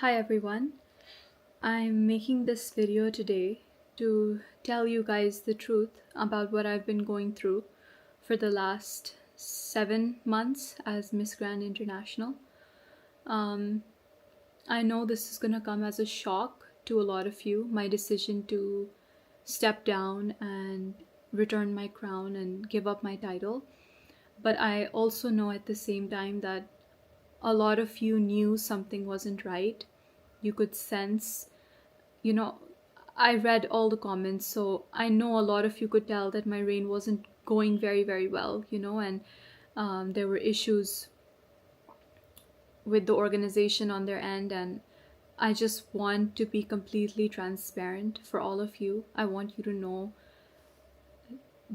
Hi everyone. I'm making this video today to tell you guys the truth about what I've been going through for the last 7 months as Miss Grand International. I know this is gonna come as a shock to a lot of you, my decision to step down and return my crown and give up my title. But I also know at the same time that a lot of you knew something wasn't right. You could sense, you know, I read all the comments, so I know a lot of you could tell that my reign wasn't going very, very well, and there were issues with the organization on their end, and I just want to be completely transparent for all of you. I want you to know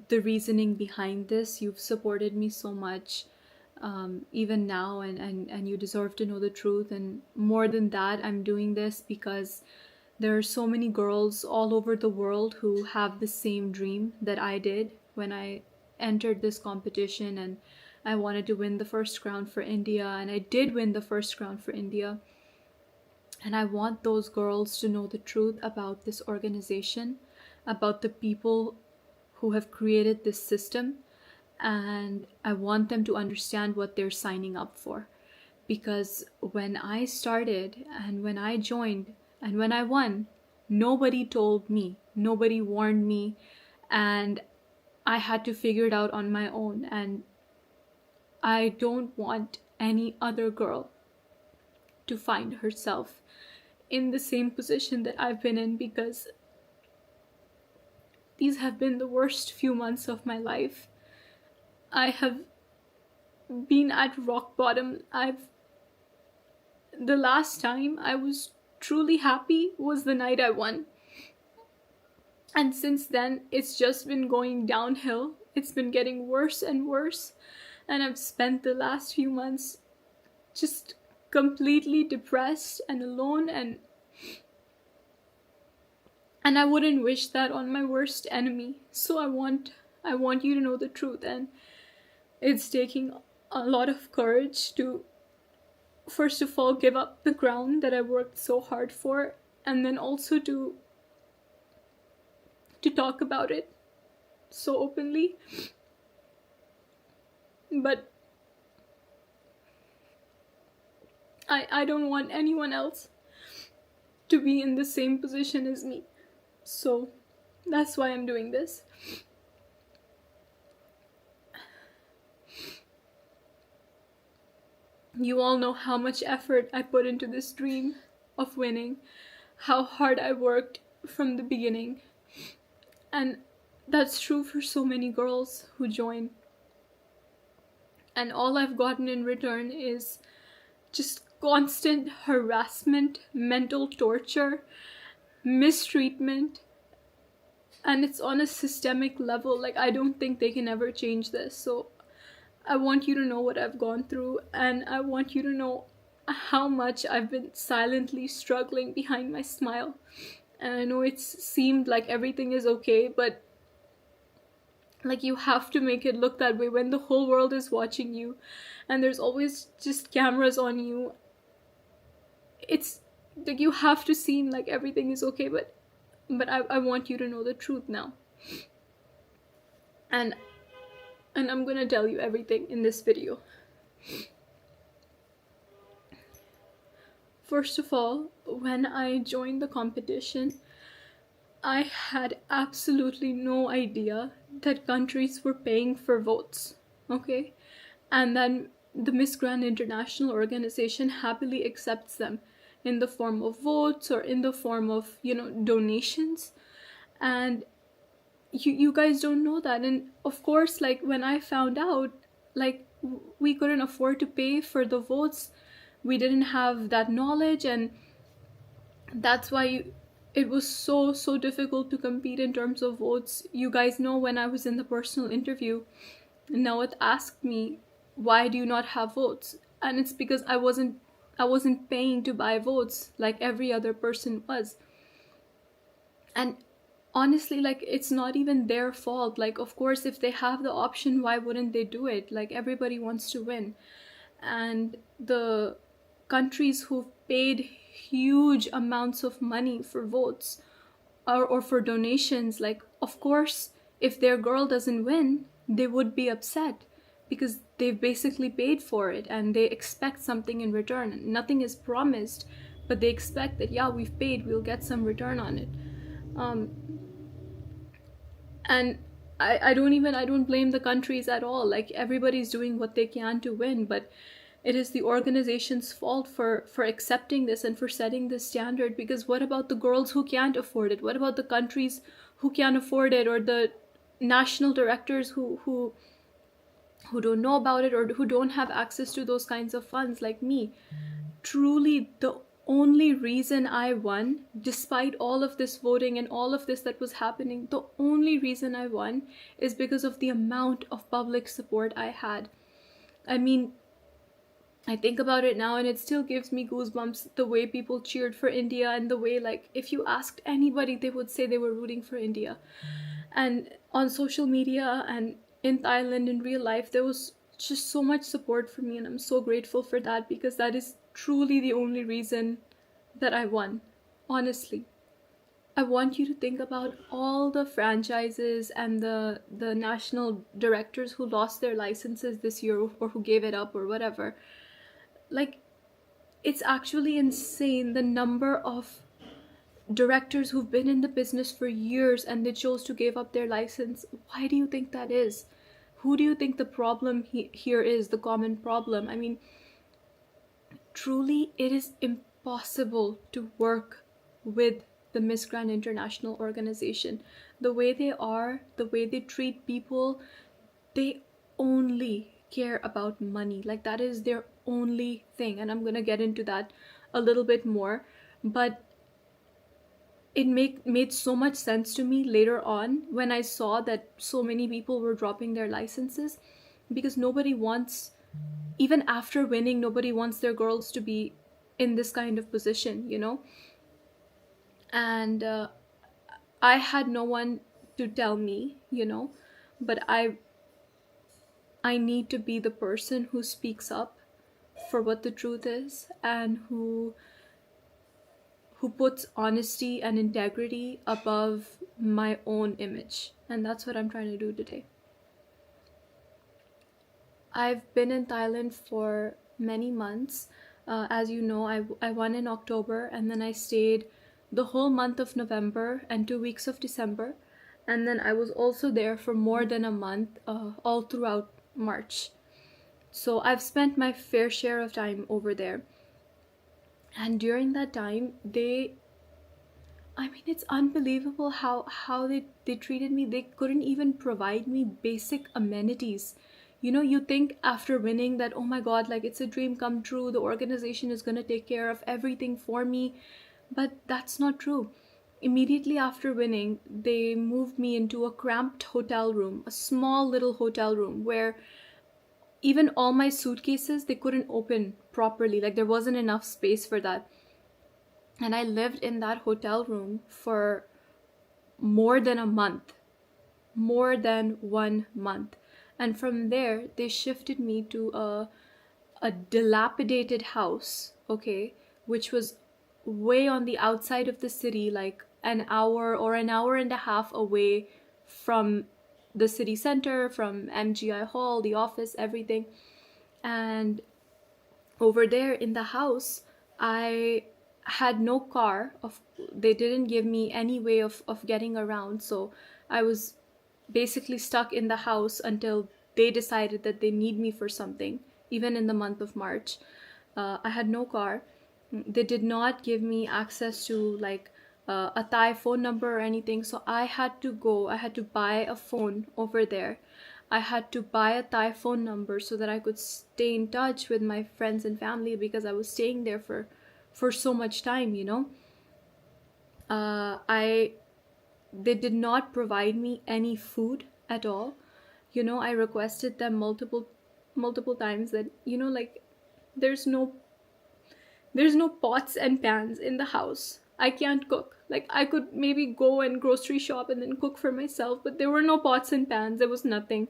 the reasoning behind this. You've supported me so much, even now, and you deserve to know the truth. And more than that, I'm doing this because there are so many girls all over the world who have the same dream that I did when I entered this competition, and I wanted to win the first crown for India, and I did win the first crown for India. And I want those girls to know the truth about this organization, about the people who have created this system, and I want them to understand what they're signing up for. Because when I started and when I joined and when I won, nobody told me, nobody warned me, and I had to figure it out on my own. And I don't want any other girl to find herself in the same position that I've been in, because these have been the worst few months of my life. I have been at rock bottom. The last time I was truly happy was the night I won. And since then, it's just been going downhill. It's been getting worse and worse. And I've spent the last few months just completely depressed and alone, and I wouldn't wish that on my worst enemy. So I want you to know the truth, and it's taking a lot of courage to first of all give up the crown that I worked so hard for, and then also to talk about it so openly. But I don't want anyone else to be in the same position as me. So that's why I'm doing this. You all know how much effort I put into this dream of winning, how hard I worked from the beginning. And that's true for so many girls who join. And all I've gotten in return is just constant harassment, mental torture, mistreatment. And it's on a systemic level. Like, I don't think they can ever change this. So I want you to know what I've gone through, and I want you to know how much I've been silently struggling behind my smile. And I know it's seemed like everything is okay, but like, you have to make it look that way when the whole world is watching you and there's always just cameras on you. It's like you have to seem like everything is okay, but I want you to know the truth now. And I'm gonna tell you everything in this video. First of all, when I joined the competition, I had absolutely no idea that countries were paying for votes, okay? And then the Miss Grand International organization happily accepts them in the form of votes or in the form of, donations. And you guys don't know that. And of course, like, when I found out, like, we couldn't afford to pay for the votes. We didn't have that knowledge, and that's why it was so difficult to compete in terms of votes. You guys know, when I was in the personal interview, Nawat asked me, why do you not have votes? And it's because I wasn't paying to buy votes like every other person was. And honestly, like, it's not even their fault. Like, of course, if they have the option, why wouldn't they do it? Like, everybody wants to win. And the countries who've paid huge amounts of money for votes or for donations, like, of course, if their girl doesn't win, they would be upset because they've basically paid for it and they expect something in return. Nothing is promised, but they expect that, yeah, we've paid, we'll get some return on it. Um, and I don't blame the countries at all. Like, everybody's doing what they can to win, but it is the organization's fault for accepting this and for setting this standard. Because what about the girls who can't afford it? What about the countries who can't afford it, or the national directors who don't know about it, or who don't have access to those kinds of funds, like me? Truly, the only reason I won, despite all of this voting and all of this that was happening, the only reason I won is because of the amount of public support I had. I mean, I think about it now and it still gives me goosebumps, the way people cheered for India, and the way, like, if you asked anybody, they would say they were rooting for India. And on social media and in Thailand in real life, there was just so much support for me, and I'm so grateful for that, because that is truly the only reason that I won, honestly. I want you to think about all the franchises and the national directors who lost their licenses this year, or who gave it up or whatever. Like, it's actually insane, the number of directors who've been in the business for years and they chose to give up their license. Why do you think that is? Who do you think the problem here is, the common problem? I mean, truly, it is impossible to work with the Miss Grand International organization. The way they are, the way they treat people, they only care about money. Like, that is their only thing. And I'm gonna get into that a little bit more. But it made so much sense to me later on when I saw that so many people were dropping their licenses, because nobody wants, even after winning, nobody wants their girls to be in this kind of position, you know? And I had no one to tell me, you know, but I need to be the person who speaks up for what the truth is, and who puts honesty and integrity above my own image. And that's what I'm trying to do today. I've been in Thailand for many months. As you know, I won in October, and then I stayed the whole month of November and 2 weeks of December. And then I was also there for more than a month, all throughout March. So I've spent my fair share of time over there. And during that time, it's unbelievable how they treated me. They couldn't even provide me basic amenities. You know, you think after winning that, oh my God, like, it's a dream come true. The organization is going to take care of everything for me. But that's not true. Immediately after winning, they moved me into a cramped hotel room, a small little hotel room, where even all my suitcases, they couldn't open properly. Like, there wasn't enough space for that. And I lived in that hotel room for more than a month. More than 1 month. And from there, they shifted me to a dilapidated house, okay, which was way on the outside of the city, like an hour or an hour and a half away from the city center, from MGI Hall, the office, everything. And over there in the house, I had no car. They didn't give me any way of getting around. So I was basically stuck in the house until they decided that they need me for something, even in the month of March. I had no car. They did not give me access to, like, a Thai phone number or anything. So I had to buy a phone over there. I had to buy a Thai phone number so that I could stay in touch with my friends and family, because I was staying there for so much time, you know. They did not provide me any food at all. You know, I requested them multiple times that, you know, like, there's no pots and pans in the house. I can't cook. Like, I could maybe go and grocery shop and then cook for myself, but there were no pots and pans. There was nothing.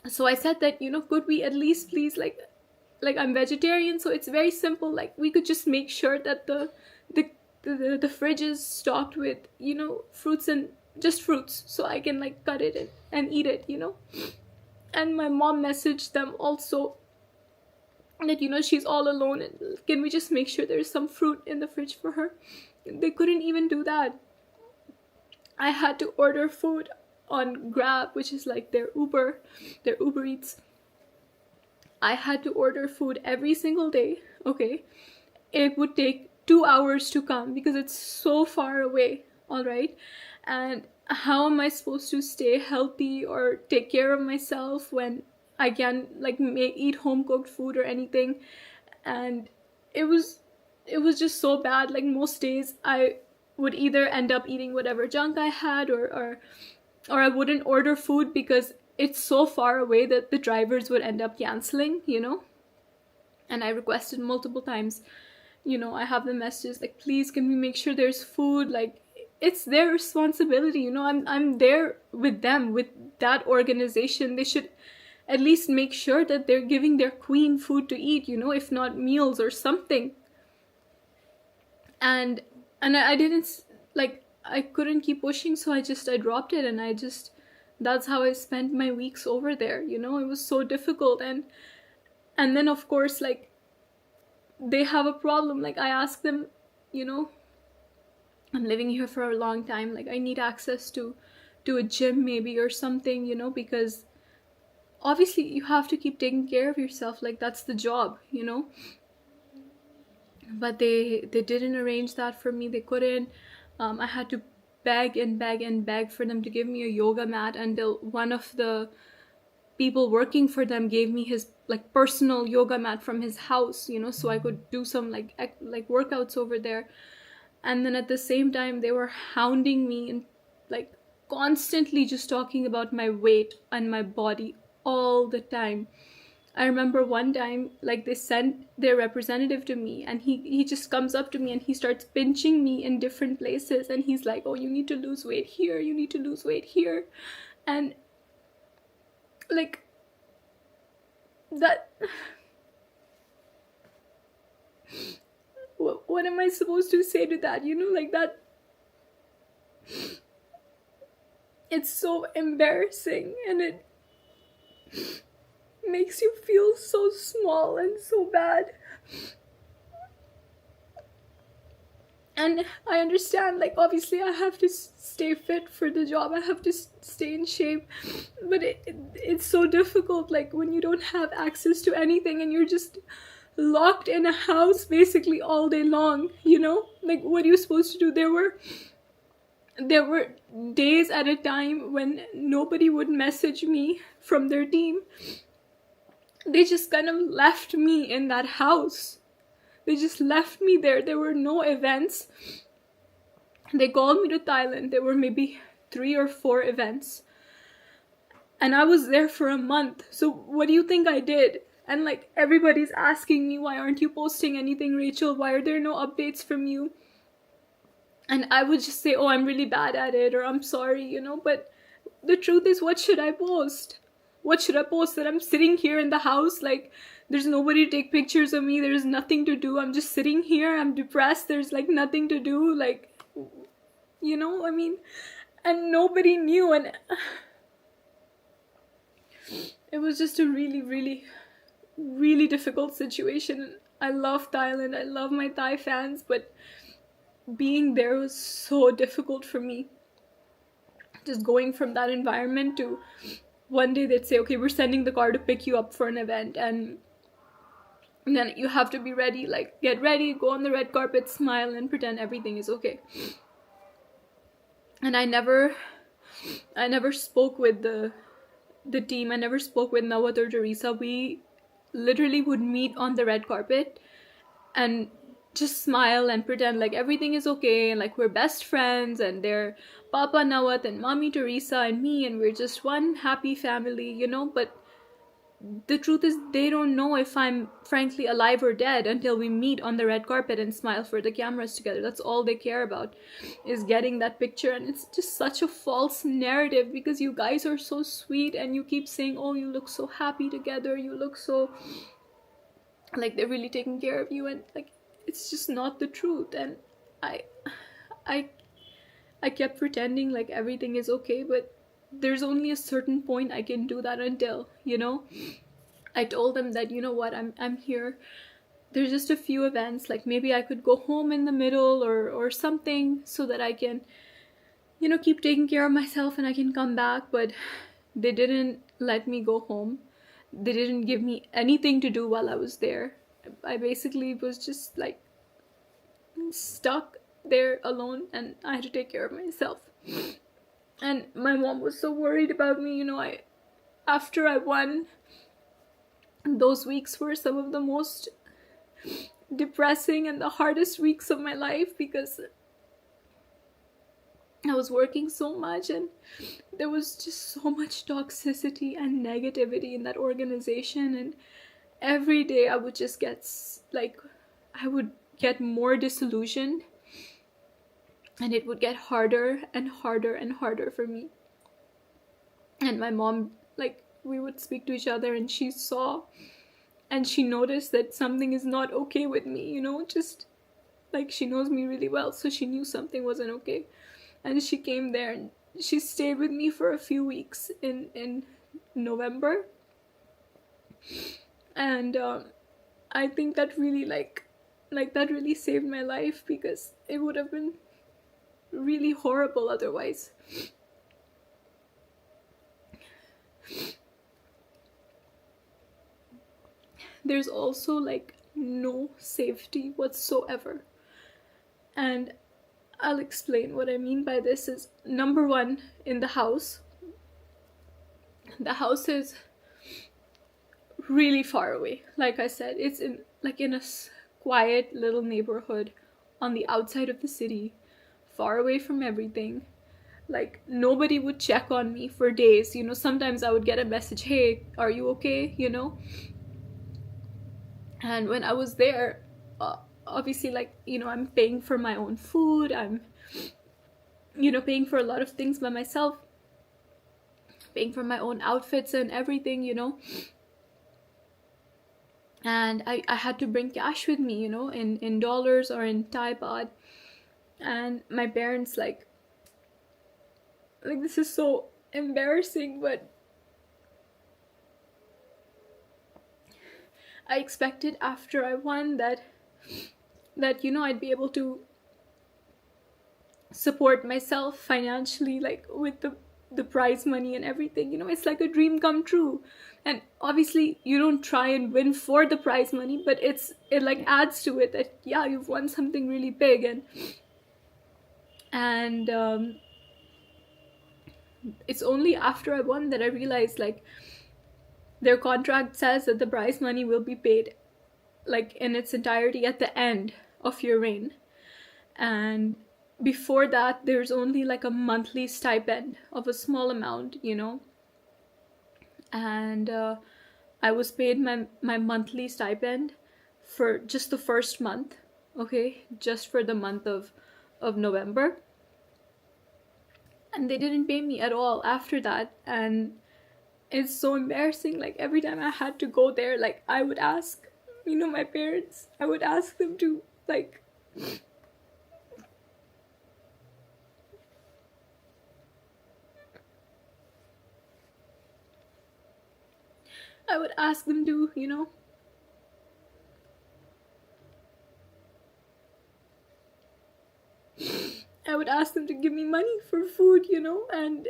So I said that, you know, could we at least please, like, like I'm vegetarian, so it's very simple. Like we could just make sure that the the fridge is stocked with, you know, fruits, and just fruits, so I can like cut it and eat it, you know. And my mom messaged them also that, you know, she's all alone, and can we just make sure there's some fruit in the fridge for her. They couldn't even do that. I had to order food on Grab, which is like their Uber Eats. I had to order food every single day, okay? It would take 2 hours to come because it's so far away, all right? And how am I supposed to stay healthy or take care of myself when I can't like eat home cooked food or anything? And it was just so bad. Like most days I would either end up eating whatever junk I had, or I wouldn't order food because it's so far away that the drivers would end up canceling, you know. And I requested multiple times, you know, I have the messages like, please can we make sure there's food. Like it's their responsibility, you know. I'm there with them, with that organization. They should at least make sure that they're giving their queen food to eat, you know, if not meals or something. And I didn't, like, I couldn't keep pushing, so I dropped it, and that's how I spent my weeks over there, you know. It was so difficult. And then of course, like, they have a problem. Like I asked them, you know, I'm living here for a long time, like I need access to a gym maybe or something, you know, because obviously you have to keep taking care of yourself, like that's the job, you know. But they didn't arrange that for me. They couldn't. I had to beg and beg and beg for them to give me a yoga mat, until one of the people working for them gave me his like personal yoga mat from his house, you know, so I could do some like workouts over there. And then at the same time they were hounding me and like constantly just talking about my weight and my body all the time. I remember one time, like, they sent their representative to me, and he just comes up to me and he starts pinching me in different places, and he's like, oh, you need to lose weight here, you need to lose weight here. And like that, what am I supposed to say to that, you know? Like that, it's so embarrassing, and it makes you feel so small and so bad. And I understand, like, obviously I have to stay fit for the job, I have to stay in shape, but it's so difficult, like, when you don't have access to anything and you're just locked in a house basically all day long, you know? Like, what are you supposed to do? There were days at a time when nobody would message me from their team. They just kind of left me in that house. They just left me there. There were no events. They called me to Thailand. There were maybe 3 or 4 events. And I was there for a month. So what do you think I did? And like, everybody's asking me, why aren't you posting anything, Rachel? Why are there no updates from you? And I would just say, oh, I'm really bad at it, or I'm sorry, you know. But the truth is, what should I post? What should I post? That I'm sitting here in the house, like, there's nobody to take pictures of me, there's nothing to do, I'm just sitting here, I'm depressed, there's like nothing to do, like, you know, I mean, and nobody knew. And it was just a really, really, really difficult situation. I love Thailand, I love my Thai fans, but being there was so difficult for me. Just going from that environment to, one day they'd say, okay, we're sending the car to pick you up for an event, and then you have to be ready, like, get ready, go on the red carpet, smile, and pretend everything is okay. And I never spoke with the team. I never spoke with Nawat or Teresa. We literally would meet on the red carpet and just smile and pretend like everything is okay, and like we're best friends, and they're Papa Nawat and Mommy Teresa and me, and we're just one happy family, you know. But the truth is, they don't know if I'm frankly alive or dead until we meet on the red carpet and smile for the cameras together. That's all they care about, is getting that picture. And it's just such a false narrative, because you guys are so sweet and you keep saying, oh, you look so happy together, you look so like they're really taking care of you, and like it's just not the truth. And i i I kept pretending like everything is okay, but there's only a certain point I can do that until, I told them that, what, I'm here. There's just a few events, like maybe I could go home in the middle or something, so that I can, keep taking care of myself and I can come back. But they didn't let me go home. They didn't give me anything to do while I was there. I basically was just like stuck there alone, and I had to take care of myself. And my mom was so worried about me. After I won, those weeks were some of the most depressing and the hardest weeks of my life, because I was working so much and there was just so much toxicity and negativity in that organization. And every day I would just get I would get more disillusioned, and it would get harder and harder and harder for me. And my mom, we would speak to each other, and she saw and she noticed that something is not okay with me, just she knows me really well, so she knew something wasn't okay. And she came there and she stayed with me for a few weeks in November. And I think that really that really saved my life, because it would have been really horrible otherwise. There's also no safety whatsoever. And I'll explain what I mean by this. Is number one, in the house is really far away. Like I said, it's in a quiet little neighborhood on the outside of the city, far away from everything. Nobody would check on me for days. Sometimes I would get a message, hey, are you okay? And when I was there, obviously, I'm paying for my own food. I'm, paying for a lot of things by myself, paying for my own outfits and everything, And I had to bring cash with me, in dollars or in Thai baht. And my parents, this is so embarrassing, but I expected after I won that I'd be able to support myself financially, with the prize money and everything. It's like a dream come true. And obviously you don't try and win for the prize money, but it adds to it that, yeah, you've won something really big. And it's only after I won that I realized, their contract says that the prize money will be paid in its entirety at the end of your reign. And before that, there's only a monthly stipend of a small amount, And I was paid my monthly stipend for just the first month, okay, just for the month of November. And they didn't pay me at all after that. And it's so embarrassing. Every time I had to go there, I would ask, my parents, I would ask them to, I would ask them to, I would ask them to give me money for food, and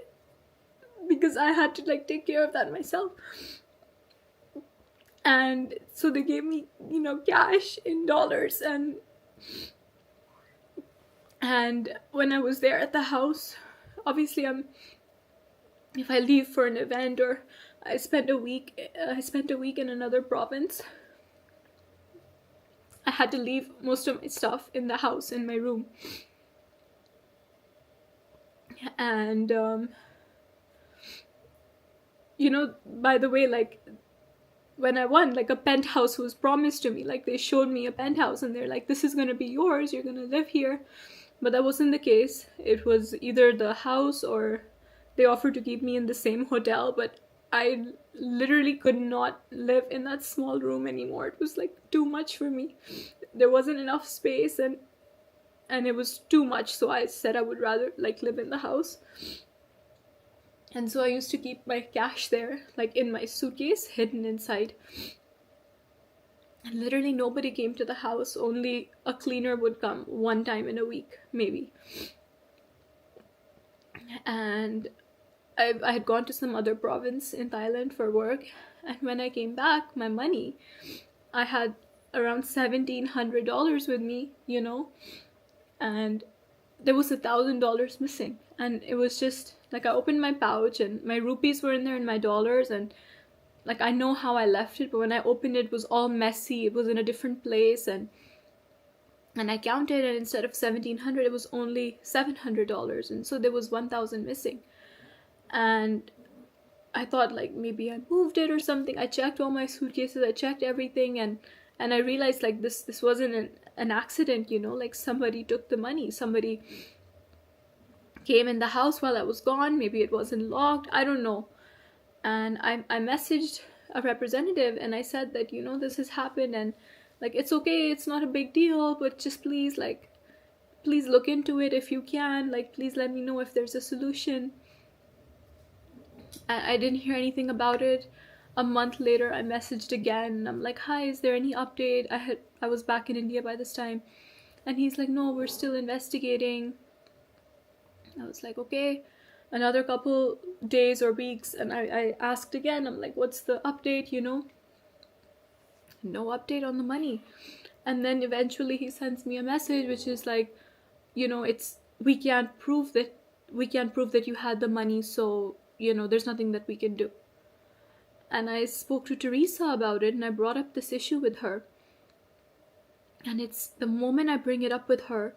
because I had to take care of that myself. And so they gave me, cash in dollars. And when I was there at the house, obviously if I leave for an event or I spent a week in another province, I had to leave most of my stuff in the house, in my room. And by the way, when I won, a penthouse was promised to me. They showed me a penthouse and they're like, this is gonna be yours, you're gonna live here. But that wasn't the case. It was either the house or they offered to keep me in the same hotel, but I literally could not live in that small room anymore. It was like too much for me. There wasn't enough space, and it was too much, so I said I would rather like live in the house. And so I used to keep my cash there, like in my suitcase, hidden inside. And literally nobody came to the house. Only a cleaner would come one time in a week, maybe. And I had gone to some other province in Thailand for work. And when I came back, my money, I had around $1,700 with me, you know. And there was $1,000 missing. And it was just like I opened my pouch and my rupees were in there and my dollars, and like I know how I left it, but when I opened it, it was all messy. It was in a different place, and I counted, and instead of $1,700, it was only $700, and so there was 1,000 missing. And I thought like maybe I moved it or something. I checked all my suitcases, I checked everything, and I realized like this wasn't an accident, you know, like somebody took the money. Somebody came in the house while I was gone. Maybe it wasn't locked, I don't know. And I messaged a representative and I said that, you know, this has happened, and like it's okay, it's not a big deal, but just please, like, please look into it if you can, like please let me know if there's a solution. And I didn't hear anything about it. A month later I messaged again. I'm like, hi, is there any update? I was back in India by this time, and he's like, no, we're still investigating. I was like, okay. Another couple days or weeks, and I asked again. I'm like, what's the update, you know? No update on the money. And then eventually he sends me a message which is like, you know, we can't prove that you had the money, so, you know, there's nothing that we can do. And I spoke to Teresa about it, and I brought up this issue with her. And it's the moment I bring it up with her,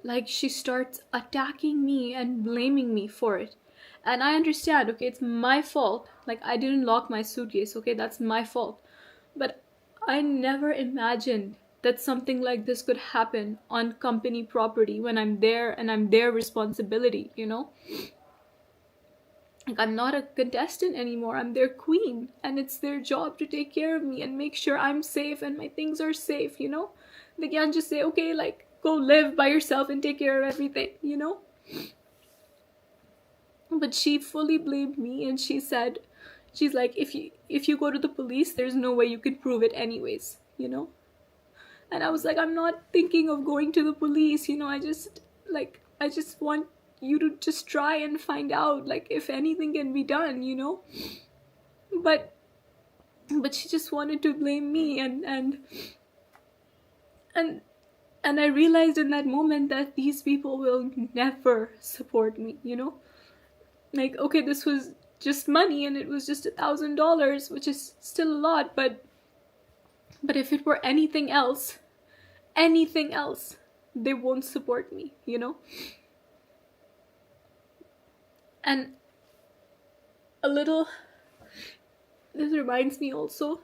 like she starts attacking me and blaming me for it. And I understand, okay, it's my fault. Like I didn't lock my suitcase, okay, that's my fault. But I never imagined that something like this could happen on company property when I'm there and I'm their responsibility, you know? Like I'm not a contestant anymore, I'm their queen, and it's their job to take care of me and make sure I'm safe and my things are safe, you know? They can't just say, okay, like, go live by yourself and take care of everything, you know? But she fully blamed me, and she said, she's like, if you go to the police, there's no way you can prove it anyways, you know? And I was like, I'm not thinking of going to the police, you know? I just want you to just try and find out, like, if anything can be done, you know? But she just wanted to blame me, and I realized in that moment that these people will never support me, you know? Like, okay, this was just money, and it was just $1,000, which is still a lot, but if it were anything else, they won't support me, you know? And this reminds me also,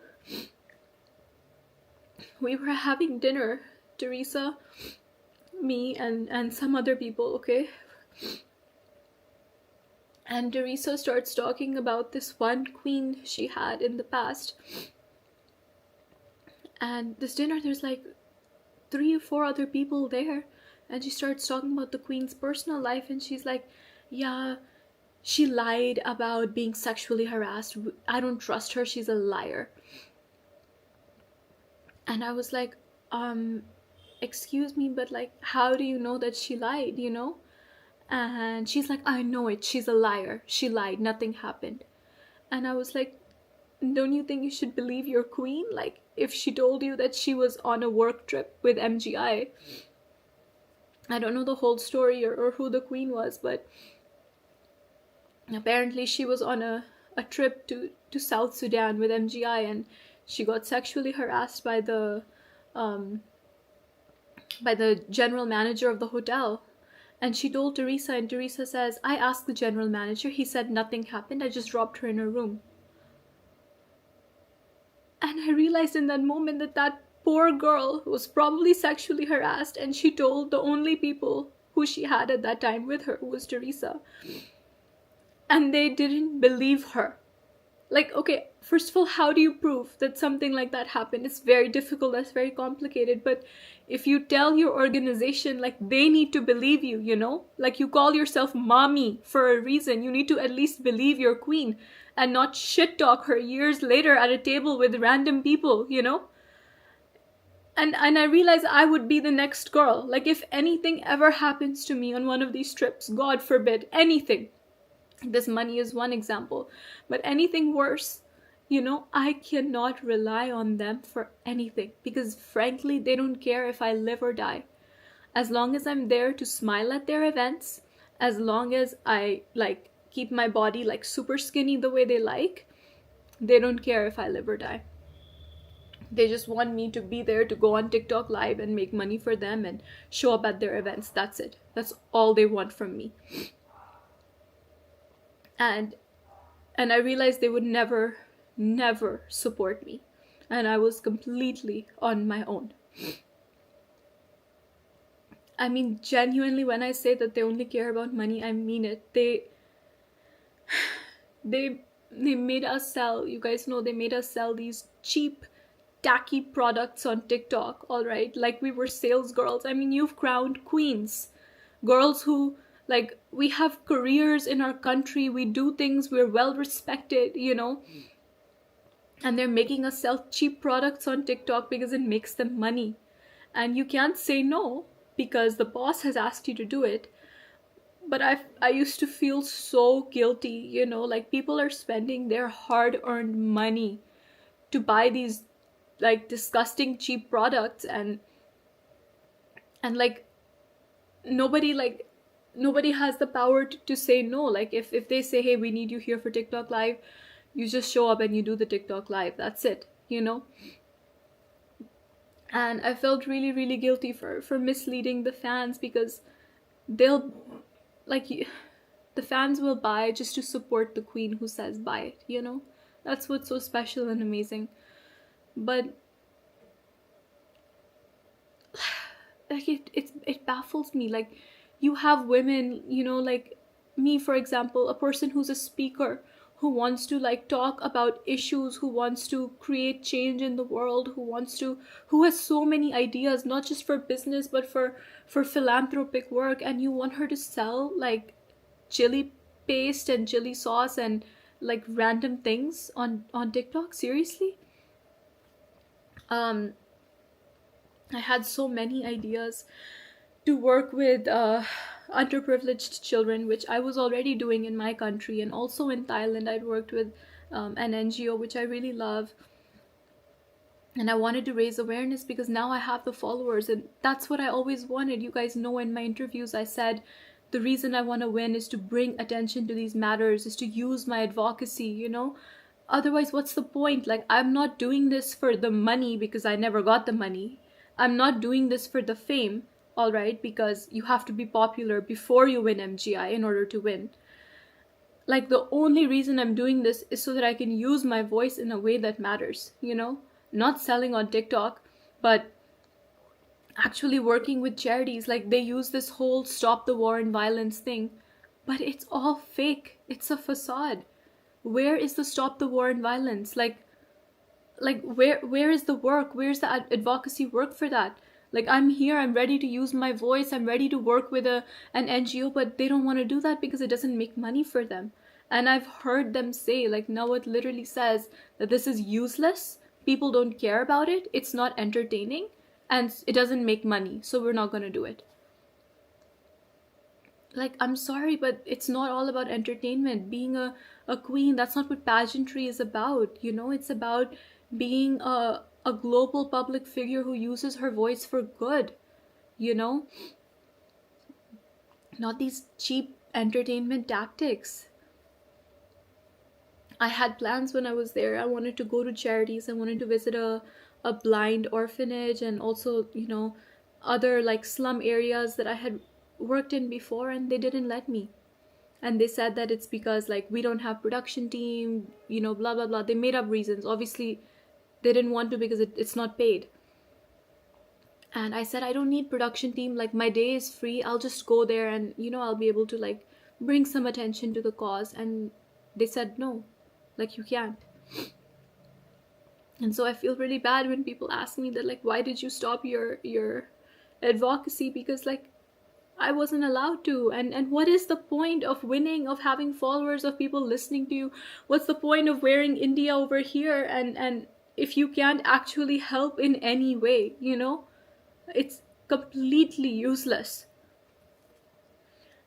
we were having dinner, Teresa, me, and some other people, okay? And Teresa starts talking about this one queen she had in the past. And this dinner, there's like 3 or 4 other people there. And she starts talking about the queen's personal life, and she's like, yeah, she lied about being sexually harassed. I don't trust her, she's a liar. And I was like, excuse me, but like, how do you know that she lied, you know? And she's like, I know it, she's a liar, she lied, nothing happened. And I was like, don't you think you should believe your queen? Like, if she told you that she was on a work trip with MGI, I don't know the whole story or who the queen was, but apparently she was on a trip to South Sudan with MGI, and she got sexually harassed by the general manager of the hotel. And she told Teresa, and Teresa says, I asked the general manager, he said nothing happened, I just dropped her in her room. And I realized in that moment that poor girl was probably sexually harassed, and she told the only people who she had at that time with her was Teresa. And they didn't believe her. Like, okay, first of all, how do you prove that something like that happened? It's very difficult, that's very complicated. But if you tell your organization, like, they need to believe you, you know, like, you call yourself mommy for a reason, you need to at least believe your queen and not shit talk her years later at a table with random people, you know. And I realize I would be the next girl. Like, if anything ever happens to me on one of these trips, God forbid, anything, this money is one example, but anything worse, you know, I cannot rely on them for anything, because frankly, they don't care if I live or die. As long as I'm there to smile at their events, as long as I like keep my body like super skinny the way they like, they don't care if I live or die. They just want me to be there to go on TikTok live and make money for them and show up at their events. That's it. That's all they want from me. And I realized they would never support me, and I was completely on my own. I mean, genuinely, when I say that they only care about money, I mean it. They made us sell, you guys know, they made us sell these cheap tacky products on TikTok, all right? Like we were sales girls. I mean, you've crowned queens, girls who, like, we have careers in our country, we do things, we're well respected, you know, and they're making us sell cheap products on TikTok because it makes them money. And you can't say no because the boss has asked you to do it. But I used to feel so guilty, you know, like people are spending their hard-earned money to buy these like disgusting cheap products, and like nobody has the power to say no. Like if they say, hey, we need you here for TikTok live, you just show up and you do the TikTok live. That's it, you know. And I felt really, really guilty for misleading the fans, because they'll like the fans will buy just to support the queen who says buy it, you know. That's what's so special and amazing. But like it baffles me. Like, you have women, you know, like me, for example, a person who's a speaker, who wants to like talk about issues, who wants to create change in the world, who has so many ideas, not just for business but for philanthropic work, and you want her to sell like chili paste and chili sauce and like random things on TikTok? Seriously? I had so many ideas to work with underprivileged children, which I was already doing in my country, and also in Thailand I'd worked with an NGO which I really love. And I wanted to raise awareness because now I have the followers, and that's what I always wanted. You guys know, in my interviews I said the reason I want to win is to bring attention to these matters, is to use my advocacy, you know. Otherwise, what's the point? Like, I'm not doing this for the money because I never got the money. I'm not doing this for the fame, all right, because you have to be popular before you win MGI in order to win. Like, the only reason I'm doing this is so that I can use my voice in a way that matters, you know? Not selling on TikTok, but actually working with charities. Like, they use this whole stop the war and violence thing, but it's all fake. It's a facade. Where is the stop the war and violence? Like where is the work? Where's the advocacy work for that? Like, I'm here, I'm ready to use my voice, I'm ready to work with an NGO, but they don't want to do that because it doesn't make money for them. And I've heard them say, like, now it literally says that this is useless, people don't care about it, it's not entertaining, and it doesn't make money, so we're not going to do it. Like, I'm sorry, but it's not all about entertainment. Being a queen, that's not what pageantry is about, you know. It's about being a global public figure who uses her voice for good, you know. Not these cheap entertainment tactics. I had plans when I was there. I wanted to go to charities. I wanted to visit a blind orphanage, and also, you know, other like slum areas that I had worked in before, and they didn't let me. And they said that it's because like we don't have production team, you know, blah blah blah. They made up reasons. Obviously they didn't want to because it's not paid. And I said, I don't need production team, like my day is free, I'll just go there and, you know, I'll be able to like bring some attention to the cause. And they said no. Like, you can't. And so I feel really bad when people ask me that, like, why did you stop your advocacy? Because, like, I wasn't allowed to. And what is the point of winning, of having followers, of people listening to you? What's the point of wearing India over here, and if you can't actually help in any way, you know? It's completely useless.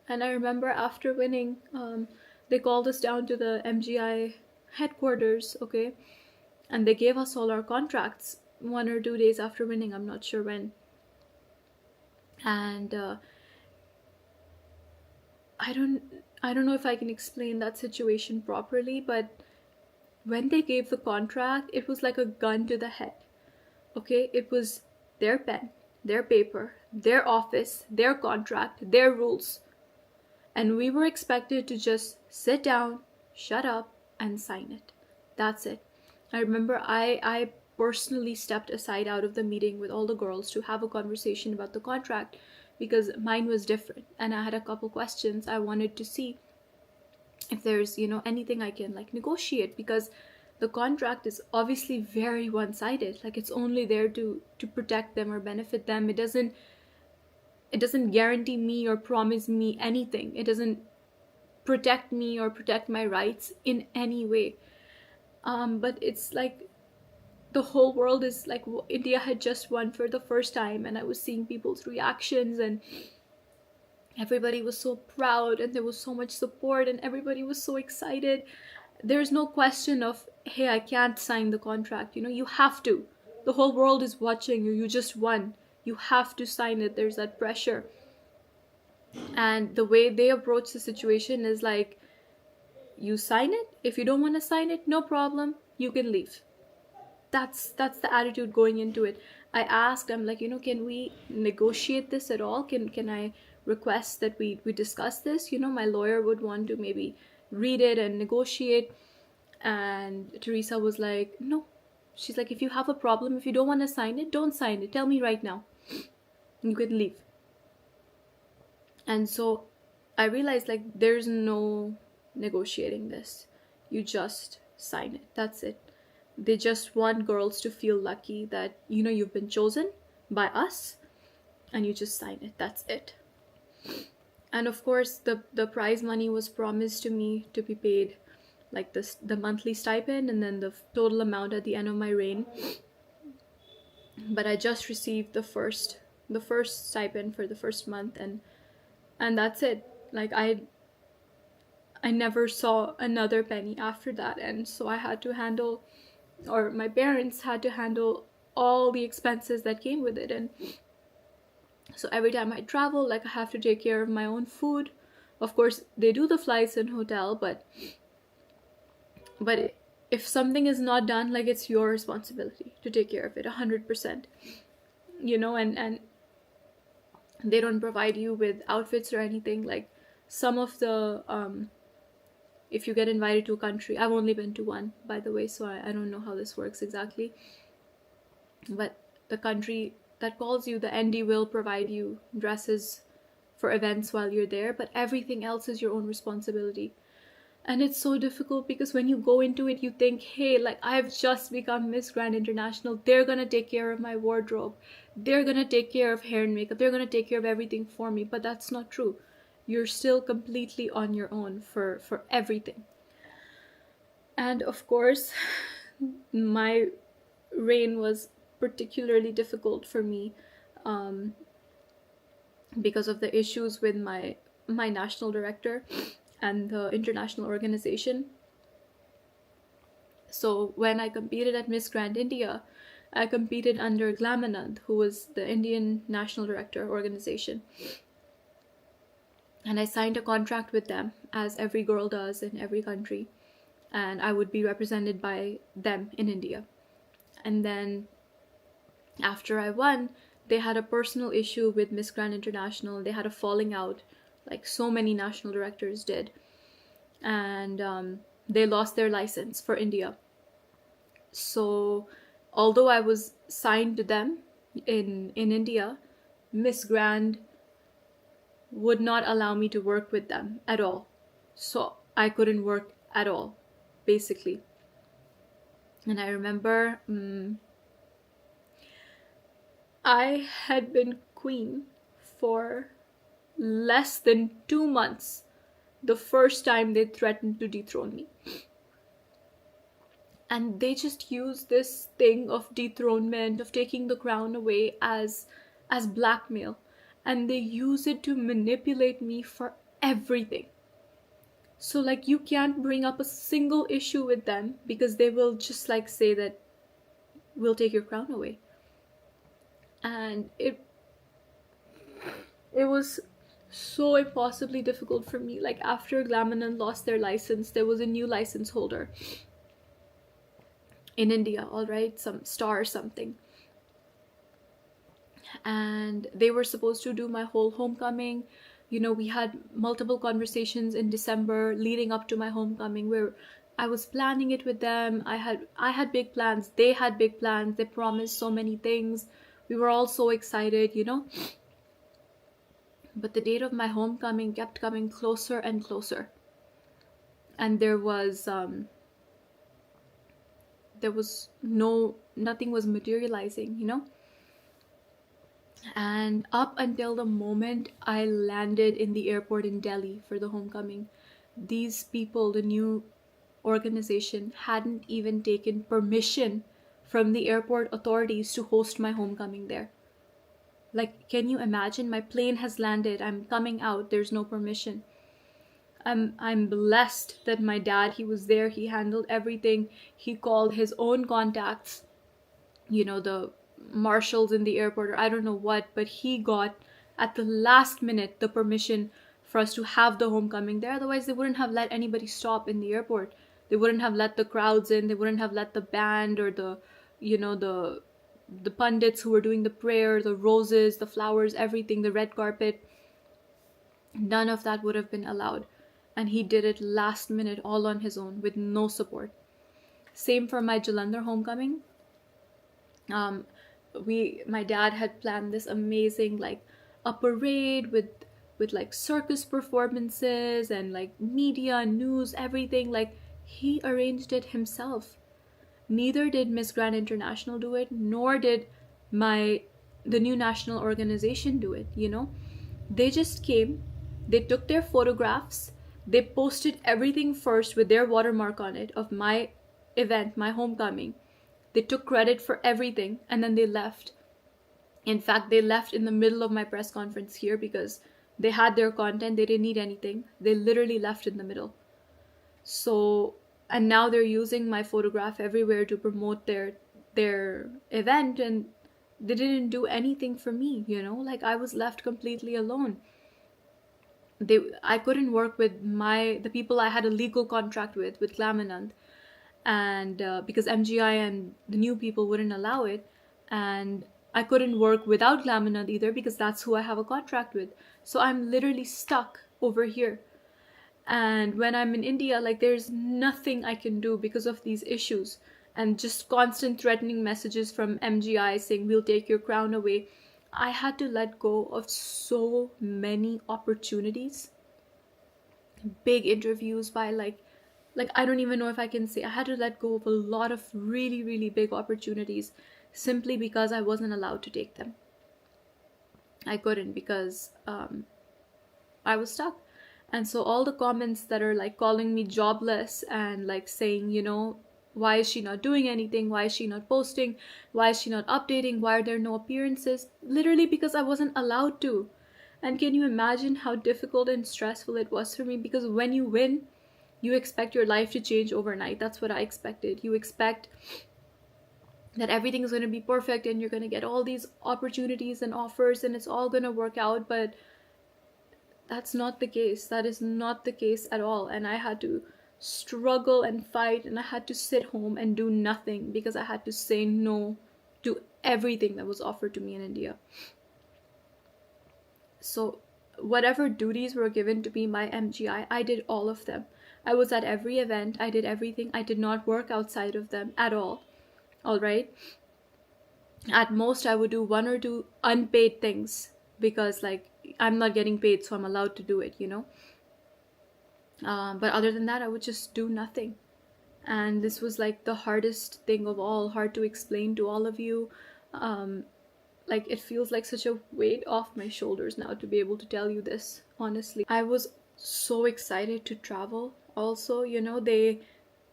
And I remember after winning, they called us down to the MGI headquarters, okay? And they gave us all our contracts 1 or 2 days after winning, I'm not sure when. And I don't know if I can explain that situation properly, but when they gave the contract, it was like a gun to the head. Okay, it was their pen, their paper, their office, their contract, their rules. And we were expected to just sit down, shut up, and sign it. That's it. I remember I personally stepped aside out of the meeting with all the girls to have a conversation about the contract, because mine was different and I had a couple questions. I wanted to see if there's, you know, anything I can like negotiate, because the contract is obviously very one-sided. Like, it's only there to protect them or benefit them. It doesn't guarantee me or promise me anything. It doesn't protect me or protect my rights in any way. But it's like the whole world is like, India had just won for the first time, and I was seeing people's reactions, and everybody was so proud, and there was so much support, and everybody was so excited. There's no question of, hey, I can't sign the contract. You know, you have to. The whole world is watching you. You just won. You have to sign it. There's that pressure. And the way they approach the situation is like, you sign it. If you don't want to sign it, no problem. You can leave. That's the attitude going into it. I asked, I'm like, you know, can we negotiate this at all? Can I request that we discuss this? You know, my lawyer would want to maybe read it and negotiate. And Teresa was like, no. She's like, if you have a problem, if you don't want to sign it, don't sign it. Tell me right now. You can leave. And so I realized, like, there's no negotiating this. You just sign it. That's it. They just want girls to feel lucky that, you know, you've been chosen by us, and you just sign it. That's it. And of course, the prize money was promised to me to be paid, like the monthly stipend, and then the total amount at the end of my reign. But I just received the first stipend for the first month, and that's it. Like, I never saw another penny after that. And so I had to handle, or my parents had to handle, all the expenses that came with it. And so every time I travel, like, I have to take care of my own food. Of course, they do the flights and hotel, but if something is not done, like, it's your responsibility to take care of it 100%. You know, and they don't provide you with outfits or anything. Like, some of the if you get invited to a country, I've only been to one, by the way, so I don't know how this works exactly, but the country that calls you, the ND, will provide you dresses for events while you're there, but everything else is your own responsibility. And it's so difficult, because when you go into it, you think, hey, like, I've just become Miss Grand International. They're gonna take care of my wardrobe. They're gonna take care of hair and makeup. They're gonna take care of everything for me. But that's not true. You're still completely on your own for everything. And of course, my reign was particularly difficult for me because of the issues with my national director and the international organization. So when I competed at Miss Grand India, I competed under Glamanand, who was the Indian National Director organization. And I signed a contract with them, as every girl does in every country. And I would be represented by them in India. And then after I won, they had a personal issue with Miss Grand International. They had a falling out, like so many national directors did. And they lost their license for India. So although I was signed to them in India, Miss Grand would not allow me to work with them at all. So I couldn't work at all, basically. And I remember I had been queen for less than 2 months the first time they threatened to dethrone me. And they just use this thing of dethronement, of taking the crown away, as blackmail. And they use it to manipulate me for everything. So like you can't bring up a single issue with them because they will just like say that we'll take your crown away. And it was so impossibly difficult for me. Like after Glamanan lost their license, there was a new license holder in India, all right, some star or something. And they were supposed to do my whole homecoming. You know, we had multiple conversations in December leading up to my homecoming where I was planning it with them. I had big plans. They had big plans. They promised so many things. We were all so excited, you know. But the date of my homecoming kept coming closer and closer. And there was nothing was materializing, you know. And up until the moment I landed in the airport in Delhi for the homecoming, these people, the new organization, hadn't even taken permission from the airport authorities to host my homecoming there. Like, can you imagine? My plane has landed, I'm coming out, there's no permission. I'm blessed that my dad, he was there, he handled everything. He called his own contacts, you know, the marshals in the airport or I don't know what, but he got at the last minute the permission for us to have the homecoming there. Otherwise they wouldn't have let anybody stop in the airport. They wouldn't have let the crowds in. They wouldn't have let the band or the, you know, the pundits who were doing the prayer, the roses, the flowers, everything, the red carpet. None of that would have been allowed. And he did it last minute all on his own with no support. Same for my Jalandhar homecoming. My dad had planned this amazing, like, a parade with like circus performances and like media, news, everything. Like, he arranged it himself. Neither did Miss Grand International do it, nor did the new national organization do it, you know. They just came, they took their photographs, they posted everything first with their watermark on it of my event, my homecoming. They took credit for everything and then they left. In fact, they left in the middle of my press conference here because they had their content. They didn't need anything. They literally left in the middle. So, and now they're using my photograph everywhere to promote their event, and they didn't do anything for me, you know? Like, I was left completely alone. I couldn't work with the people I had a legal contract with Glamanand, and because MGI and the new people wouldn't allow it, and I couldn't work without Glamanand either because that's who I have a contract with. So I'm literally stuck over here. And when I'm in India, like, there's nothing I can do because of these issues and just constant threatening messages from MGI saying we'll take your crown away. I had to let go of so many opportunities, big interviews by like I don't even know if I can say. I had to let go of a lot of really, really big opportunities simply because I wasn't allowed to take them. I couldn't because I was stuck. And so all the comments that are like calling me jobless and like saying, you know, why is she not doing anything? Why is she not posting? Why is she not updating? Why are there no appearances? Literally because I wasn't allowed to. And can you imagine how difficult and stressful it was for me? Because when you win, you expect your life to change overnight. That's what I expected. You expect that everything is going to be perfect and you're going to get all these opportunities and offers and it's all going to work out. But that's not the case. That is not the case at all. And I had to struggle and fight, and I had to sit home and do nothing because I had to say no to everything that was offered to me in India. So whatever duties were given to me by MGI, I did all of them. I was at every event. I did everything. I did not work outside of them at all. All right. At most, I would do 1 or 2 unpaid things because, like, I'm not getting paid, so I'm allowed to do it, you know. But other than that, I would just do nothing. And this was like the hardest thing of all, hard to explain to all of you. Like it feels like such a weight off my shoulders now to be able to tell you this. Honestly, I was so excited to travel. Also,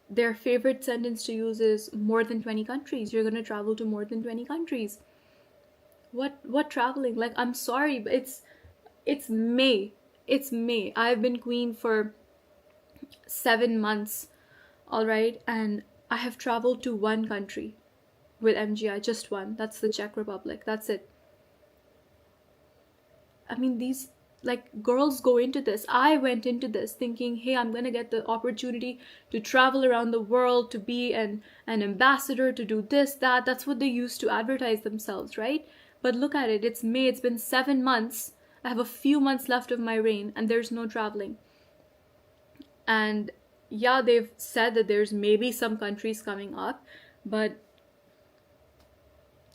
their favorite sentence to use is more than 20 countries. You're going to travel to more than 20 countries. What traveling? Like, I'm sorry, but it's May. It's May. I've been queen for 7 months, all right, and I have traveled to one country with MGI, just one. That's the Czech Republic. That's it. I mean, these like girls go into this. I went into this thinking, hey, I'm gonna get the opportunity to travel around the world, to be an ambassador, to do this, that. That's what they used to advertise themselves, right? But look at it. It's May. It's been 7 months. I have a few months left of my reign, and there's no traveling. And yeah, they've said that there's maybe some countries coming up, but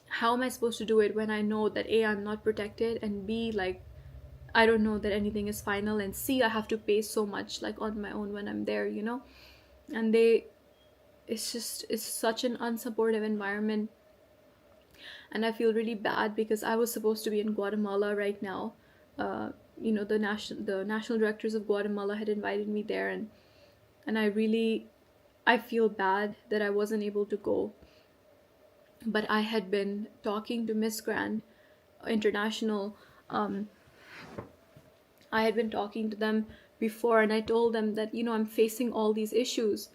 how am I supposed to do it when I know that A, I'm not protected, and B, like, I don't know that anything is final, and C, I have to pay so much like on my own when I'm there, and it's such an unsupportive environment. And I feel really bad because I was supposed to be in Guatemala right now. The national directors of Guatemala had invited me there, and I feel bad that I wasn't able to go. But I had been talking to Miss Grand International. I had been talking to them before, and I told them that, I'm facing all these issues,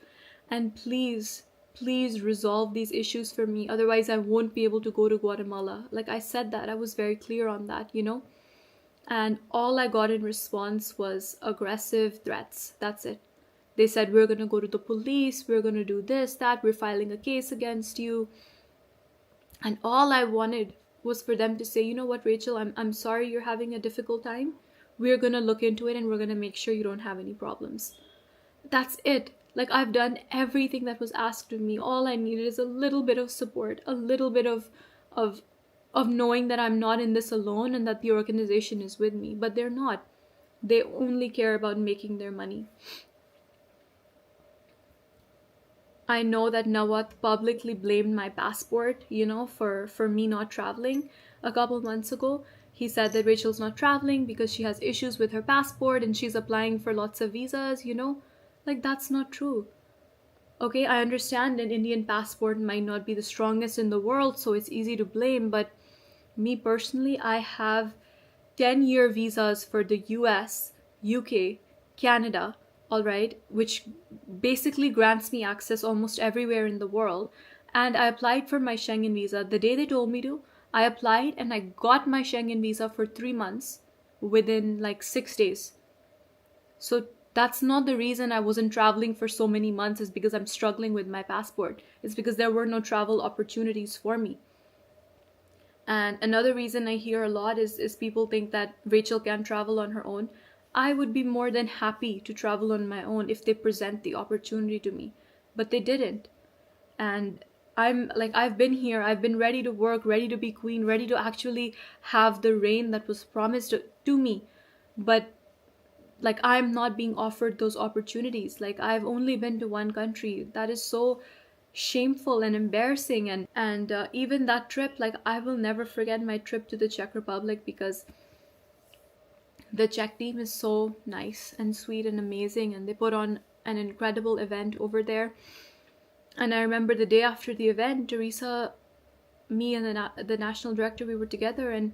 and please resolve these issues for me. Otherwise, I won't be able to go to Guatemala. Like, I said that. I was very clear on that, And all I got in response was aggressive threats. That's it. They said, we're going to go to the police. We're going to do this, that. We're filing a case against you. And all I wanted was for them to say, you know what, Rachel, I'm sorry you're having a difficult time. We're going to look into it, and we're going to make sure you don't have any problems. That's it. Like, I've done everything that was asked of me. All I needed is a little bit of support, a little bit of knowing that I'm not in this alone and that the organization is with me. But they're not. They only care about making their money. I know that Nawat publicly blamed my passport, for me not traveling a couple months ago. He said that Rachel's not traveling because she has issues with her passport and she's applying for lots of visas, Like, that's not true. Okay, I understand an Indian passport might not be the strongest in the world, so it's easy to blame, but me personally, I have 10-year visas for the US, UK, Canada, all right, which basically grants me access almost everywhere in the world. And I applied for my Schengen visa the day they told me to. I applied and I got my Schengen visa for 3 months within like 6 days. So that's not the reason I wasn't traveling for so many months, is because I'm struggling with my passport. It's because there were no travel opportunities for me. And another reason I hear a lot is people think that Rachel can't travel on her own. I would be more than happy to travel on my own if they present the opportunity to me. But they didn't. And I've been here, I've been ready to work, ready to be queen, ready to actually have the reign that was promised to me. But like, I'm not being offered those opportunities. Like, I've only been to one country. That is so shameful and embarrassing. And even that trip, like, I will never forget my trip to the Czech Republic, because the Czech team is so nice and sweet and amazing, and they put on an incredible event over there. And I remember the day after the event, Teresa, me and the national director, we were together, and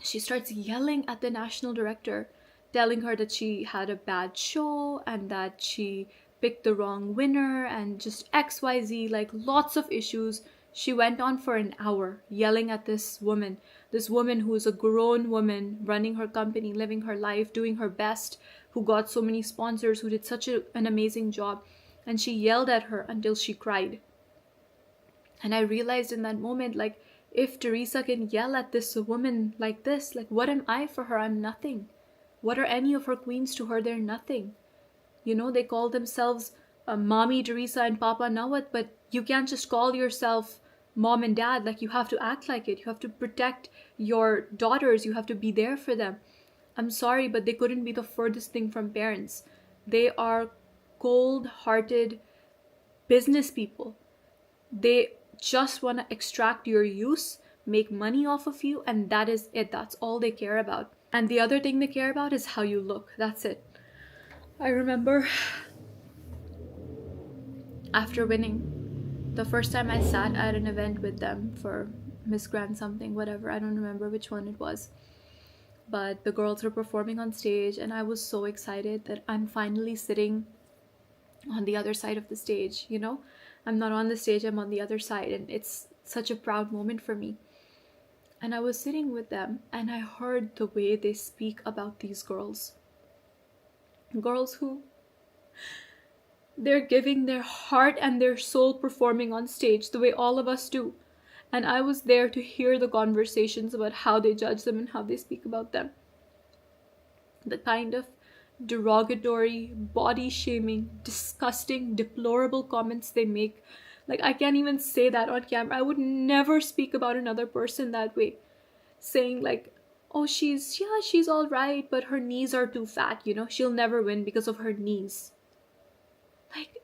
she starts yelling at the national director, telling her that she had a bad show and that she picked the wrong winner and just XYZ, like lots of issues. She went on for an hour yelling at this woman who is a grown woman running her company, living her life, doing her best, who got so many sponsors, who did such an amazing job. And she yelled at her until she cried. And I realized in that moment, like, if Teresa can yell at this woman like this, like, what am I for her? I'm nothing. What are any of her queens to her? They're nothing. They call themselves Mommy Teresa and Papa Nawat, but you can't just call yourself mom and dad. Like, you have to act like it. You have to protect your daughters. You have to be there for them. I'm sorry, but they couldn't be the furthest thing from parents. They are cold-hearted business people. They just want to extract your use, make money off of you, and that is it. That's all they care about. And the other thing they care about is how you look. That's it. I remember after winning, the first time I sat at an event with them for Miss Grand something, whatever, I don't remember which one it was. But the girls were performing on stage, and I was so excited that I'm finally sitting on the other side of the stage, you know? I'm not on the stage, I'm on the other side, and it's such a proud moment for me. And I was sitting with them, and I heard the way they speak about these girls. Girls who they're giving their heart and their soul performing on stage the way all of us do. And I was there to hear the conversations about how they judge them and how they speak about them. The kind of derogatory, body shaming, disgusting, deplorable comments they make. Like, I can't even say that on camera. I would never speak about another person that way. Saying like, oh, she's all right, but her knees are too fat, you know? She'll never win because of her knees. Like,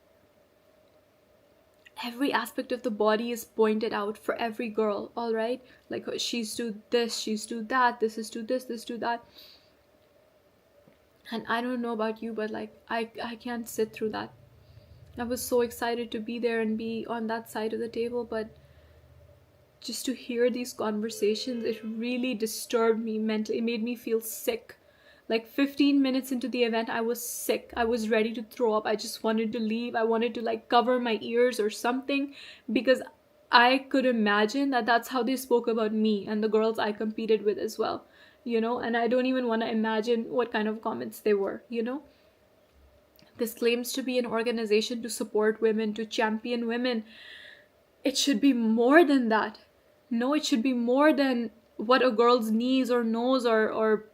every aspect of the body is pointed out for every girl, all right? Like, she's to this, she's to that, this is to this to that. And I don't know about you, but like, I can't sit through that. I was so excited to be there and be on that side of the table, but just to hear these conversations, it really disturbed me mentally. It made me feel sick. Like 15 minutes into the event, I was sick. I was ready to throw up. I just wanted to leave. I wanted to like cover my ears or something, because I could imagine that that's how they spoke about me and the girls I competed with as well, you know? And I don't even want to imagine what kind of comments they were, you know? This claims to be an organization to support women, to champion women. It should be more than that. No, it should be more than what a girl's knees or nose or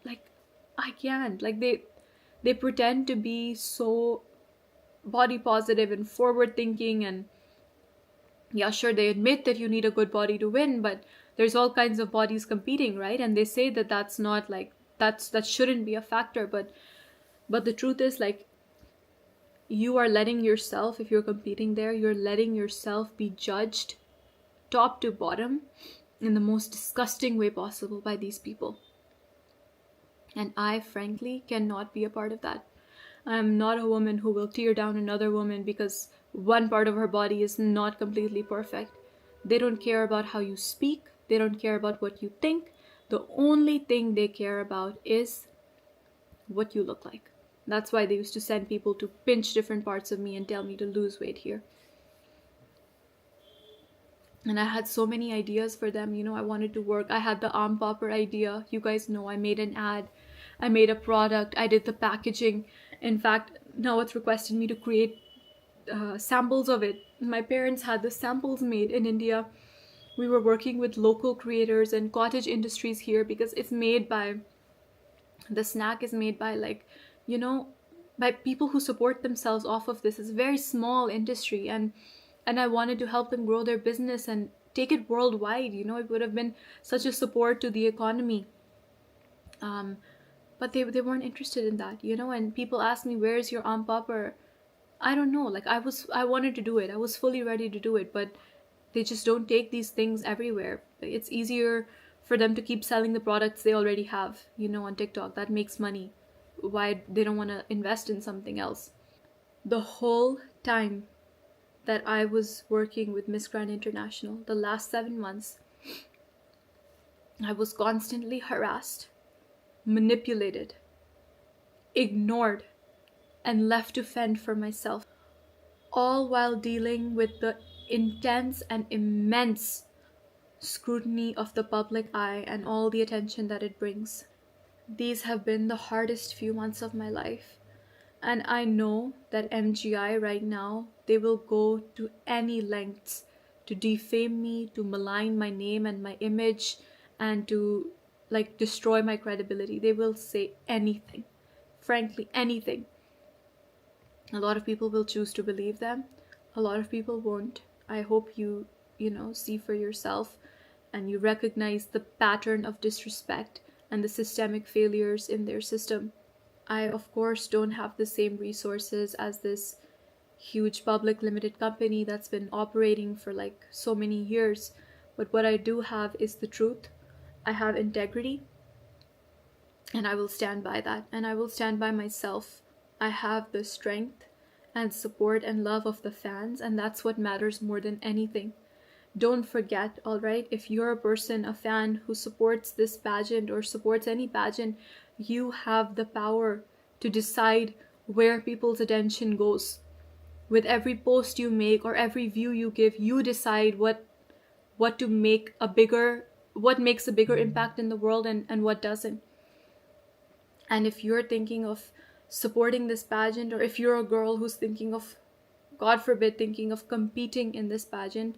like, I can't. Like, they pretend to be so body positive and forward thinking, and yeah, sure, they admit that you need a good body to win, but there's all kinds of bodies competing, right? And they say that that's not like, that shouldn't be a factor, but the truth is, like, you are letting yourself, if you're competing there, you're letting yourself be judged top to bottom in the most disgusting way possible by these people. And I frankly cannot be a part of that. I am not a woman who will tear down another woman because one part of her body is not completely perfect. They don't care about how you speak. They don't care about what you think. The only thing they care about is what you look like. That's why they used to send people to pinch different parts of me and tell me to lose weight here. And I had so many ideas for them. You know, I wanted to work. I had the arm popper idea. You guys know I made an ad. I made a product. I did the packaging. In fact, now it's requested me to create samples of it. My parents had the samples made in India. We were working with local creators and cottage industries here, because it's made by, the snack is made by, like, you know, by people who support themselves off of this. It's a very small industry, and I wanted to help them grow their business and take it worldwide. You know, it would have been such a support to the economy. But they weren't interested in that, you know. And people ask me, where's your arm popper? I don't know. Like, I wanted to do it. I was fully ready to do it, but they just don't take these things everywhere. It's easier for them to keep selling the products they already have, you know, on TikTok. That makes money. Why they don't want to invest in something else? The whole time that I was working with Miss Grand International, the last 7 months, I was constantly harassed, manipulated, ignored, and left to fend for myself, all while dealing with the intense and immense scrutiny of the public eye and all the attention that it brings. These have been the hardest few months of my life. And I know that MGI right now, they will go to any lengths to defame me, to malign my name and my image, and to like destroy my credibility. They will say anything, frankly, anything. A lot of people will choose to believe them. A lot of people won't. I hope you see for yourself, and you recognize the pattern of disrespect and the systemic failures in their system. I, of course, don't have the same resources as this huge public limited company that's been operating for like so many years. But what I do have is the truth. I have integrity, and I will stand by that, and I will stand by myself. I have the strength and support and love of the fans, and that's what matters more than anything. Don't forget, all right, if you're a person, a fan who supports this pageant or supports any pageant, you have the power to decide where people's attention goes. With every post you make or every view you give, you decide what to make a bigger, what makes a bigger impact in the world, and what doesn't. And if you're thinking of supporting this pageant, or if you're a girl who's thinking of, God forbid, thinking of competing in this pageant,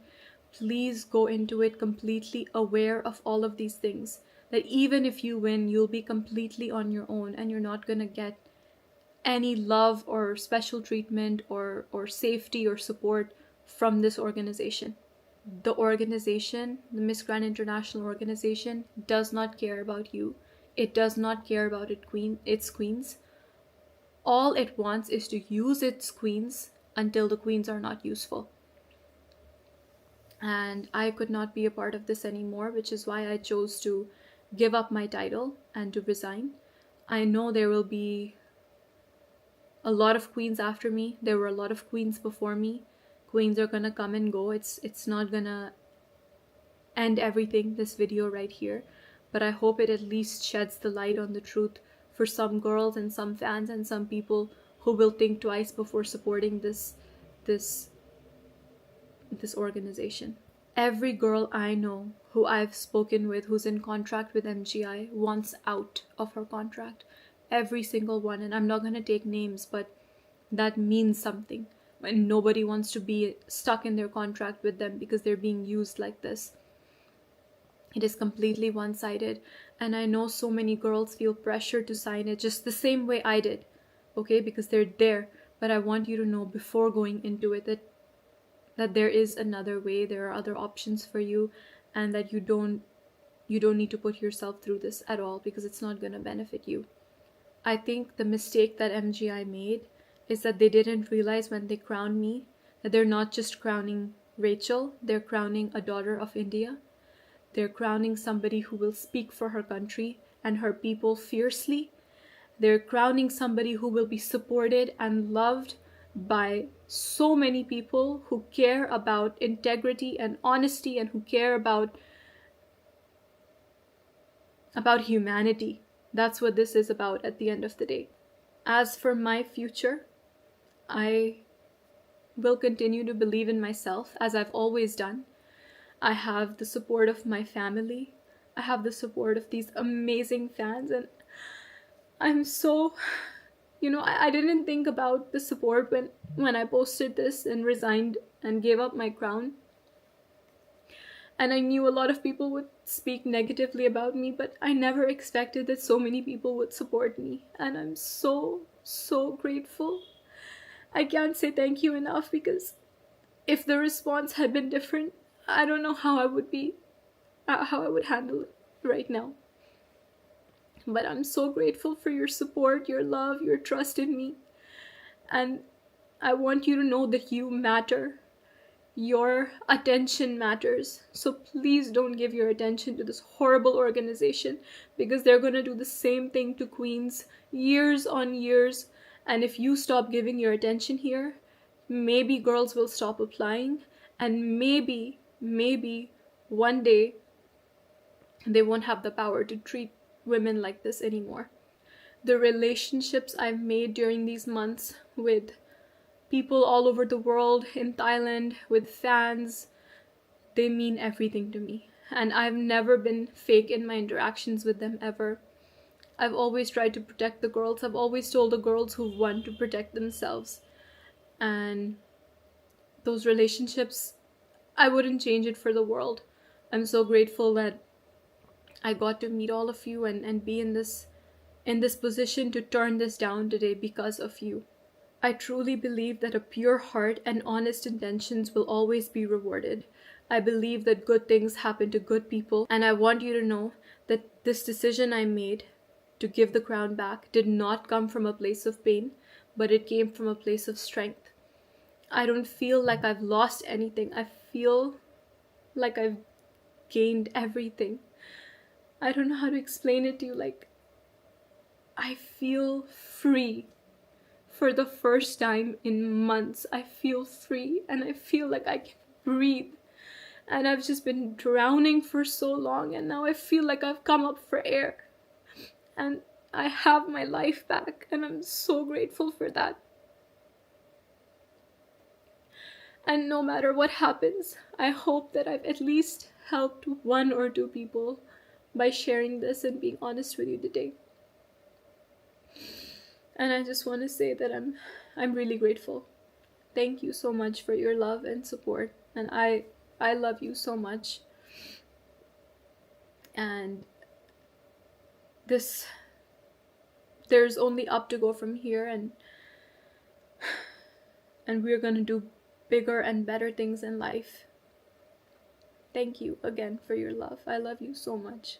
please go into it completely aware of all of these things. That even if you win, you'll be completely on your own, and you're not gonna get any love or special treatment or safety or support from this organization. The organization, the Miss Grand International organization, does not care about you. It does not care about its queens. All it wants is to use its queens until the queens are not useful. And I could not be a part of this anymore, which is why I chose to give up my title and to resign. I know there will be a lot of queens after me. There were a lot of queens before me. Queens are gonna come and go. It's not gonna end everything, this video right here, but I hope it at least sheds the light on the truth for some girls and some fans and some people who will think twice before supporting this organization. Every girl I know who I've spoken with who's in contract with MGI wants out of her contract. Every single one. And I'm not going to take names, but that means something when nobody wants to be stuck in their contract with them because they're being used like this. It is completely one-sided, and I know so many girls feel pressure to sign it just the same way I did, okay, because they're there. But I want you to know before going into it that there is another way, there are other options for you, and that you don't need to put yourself through this at all, because it's not going to benefit you. I think the mistake that MGI made is that they didn't realize when they crowned me that they're not just crowning Rachel, they're crowning a daughter of India. They're crowning somebody who will speak for her country and her people fiercely. They're crowning somebody who will be supported and loved by so many people who care about integrity and honesty and who care about humanity. That's what this is about at the end of the day. As for my future, I will continue to believe in myself as I've always done. I have the support of my family. I have the support of these amazing fans, and I'm so, I didn't think about the support when I posted this and resigned and gave up my crown. And I knew a lot of people would speak negatively about me, but I never expected that so many people would support me. And I'm so, so grateful. I can't say thank you enough, because if the response had been different, I don't know how I would handle it right now. But I'm so grateful for your support, your love, your trust in me. And I want you to know that you matter. Your attention matters. So please don't give your attention to this horrible organization, because they're going to do the same thing to queens years on years. And if you stop giving your attention here, maybe girls will stop applying, and maybe one day they won't have the power to treat women like this anymore. The relationships I've made during these months with people all over the world, in Thailand, with fans, they mean everything to me. And I've never been fake in my interactions with them ever. I've always tried to protect the girls. I've always told the girls who've won to protect themselves. And those relationships, I wouldn't change it for the world. I'm so grateful that I got to meet all of you and be in this position to turn this down today because of you. I truly believe that a pure heart and honest intentions will always be rewarded. I believe that good things happen to good people, and I want you to know that this decision I made to give the crown back did not come from a place of pain, but it came from a place of strength. I don't feel like I've lost anything. I feel like I've gained everything. I don't know how to explain it to you. Like, I feel free. For the first time in months, I feel free, and I feel like I can breathe. And I've just been drowning for so long, and now I feel like I've come up for air. And I have my life back, and I'm so grateful for that. And no matter what happens, I hope that I've at least helped one or two people by sharing this and being honest with you today. And I just want to say that I'm really grateful. Thank you so much for your love and support. And I love you so much. And there's only up to go from here, and we're going to do bigger and better things in life. Thank you again for your love. I love you so much.